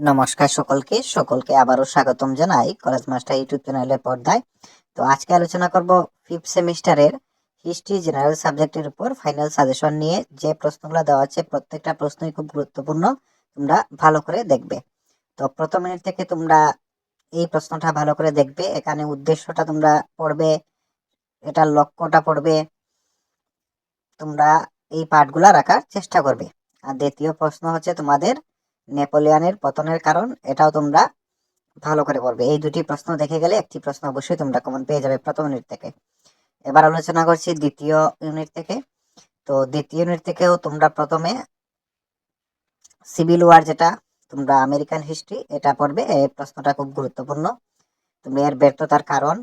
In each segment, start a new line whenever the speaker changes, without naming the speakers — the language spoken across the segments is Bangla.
নমস্কার সকলকে আবারও স্বাগতম জানাই কলেজ মাস্টার ইউটিউব চ্যানেলের পর্দায়। তো আজকে আলোচনা করব ফিফথ সেমিস্টারের হিস্ট্রি জেনারেল সাবজেক্টের উপর ফাইনাল সাজেশন নিয়ে। যে প্রশ্নগুলো দেওয়া আছে প্রত্যেকটা প্রশ্নই খুব গুরুত্বপূর্ণ, তোমরা ভালো করে দেখবে। তো প্রথম মিনিট থেকে তোমরা এই প্রশ্নটা ভালো করে দেখবে। এখানে উদ্দেশ্যটা তোমরা পড়বে, এটার লক্ষ্যটা পড়বে, তোমরা এই পাঠগুলা রাখার চেষ্টা করবে। আর দ্বিতীয় প্রশ্ন হচ্ছে তোমাদের নেপোলিয়নের পতনের কারণ, এটাও তোমরা ভালো করে পড়বে। এই দুটি প্রশ্ন দেখে গেলে একটি প্রশ্ন অবশ্যই তোমরা কমন পেয়ে যাবে প্রথম ইউনিট থেকে। এবার আলোচনা করছি দ্বিতীয় ইউনিট থেকে। তো দ্বিতীয় ইউনিট থেকেও তোমরা প্রথমে সিভিল ওয়ার, যেটা তোমরা আমেরিকান হিস্ট্রি, এটা পড়বে। এই প্রশ্নটা খুব গুরুত্বপূর্ণ, তুমি এর ব্যর্থতার কারণ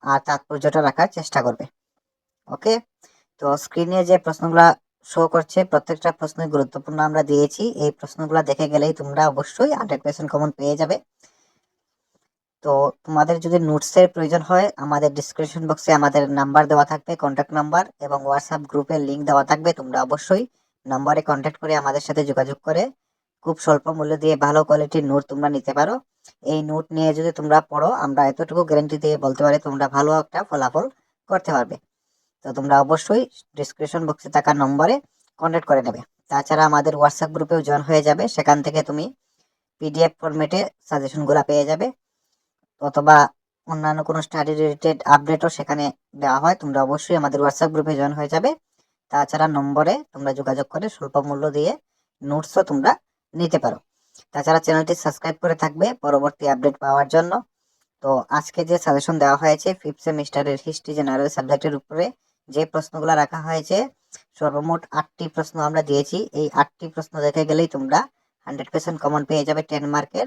আর তাৎপর্যটা রাখার চেষ্টা করবে। ওকে, তো স্ক্রিনে যে প্রশ্নগুলা শো করছে প্রত্যেকটা প্রশ্নই গুরুত্বপূর্ণ আমরা দিয়েছি। এই প্রশ্নগুলা দেখে গেলেই তোমরা অবশ্যই 100% কমন পেয়ে যাবে। তো তোমাদের যদি নোটসের প্রয়োজন হয়, আমাদের ডিসক্রিপশন বক্সে আমাদের নাম্বার দেওয়া থাকবে, কন্ট্যাক্ট নাম্বার, এবং হোয়াটসঅ্যাপ গ্রুপের লিঙ্ক দেওয়া থাকবে। তোমরা অবশ্যই নম্বরে কন্ট্যাক্ট করে আমাদের সাথে যোগাযোগ করে খুব স্বল্প মূল্য দিয়ে ভালো কোয়ালিটির নোট তোমরা নিতে পারো। এই নোট নিয়ে যদি তোমরা পড়ো, আমরা এতটুকু গ্যারান্টি দিয়ে বলতে পারি তোমরা ভালো একটা ফলাফল করতে পারবে। তো তোমরা অবশ্যই ডিসক্রিপশন বক্সে থাকা নম্বরে কন্ট্যাক্ট করে নেবে। তাছাড়া আমাদের হোয়াটসঅ্যাপ গ্রুপেও জয়েন হয়ে যাবে, সেখান থেকে তুমি পিডিএফ ফরম্যাটে সাজেশনগুলো পেয়ে যাবে, অথবা অন্যান্য কোনো স্টাডি রিলেটেড আপডেটও সেখানে দেওয়া হয়। তোমরা অবশ্যই আমাদের হোয়াটসঅ্যাপ গ্রুপে জয়েন হয়ে যাবে। তাছাড়া নম্বরে তোমরা যোগাযোগ করে স্বল্প মূল্য দিয়ে নোটসও তোমরা নিতে পারো। তাছাড়া চ্যানেলটি সাবস্ক্রাইব করে থাকবে পরবর্তী আপডেট পাওয়ার জন্য। তো আজকে যে সাজেশন দেওয়া হয়েছে ফিফথ সেমিস্টারের হিস্ট্রি জেনারেল সাবজেক্টের উপরে যে প্রশ্নগুলো রাখা হয়েছে, সর্বমোট 8টি প্রশ্ন আমরা দিয়েছি। এই 8টি প্রশ্ন দেখে গেলেই তোমরা 100% কমন পেয়ে যাবে 10 মার্কের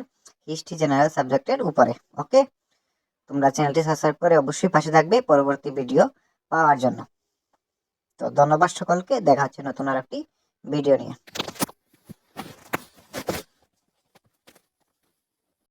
হিস্ট্রি জেনারেল সাবজেক্টের উপরে। ওকে, তোমরা চ্যানেলটি সাবস্ক্রাইব করে অবশ্যই পাশে থাকবে পরবর্তী ভিডিও পাওয়ার জন্য। তো ধন্যবাদ সকলকে, দেখা হচ্ছে নতুন আর একটি ভিডিও নিয়ে।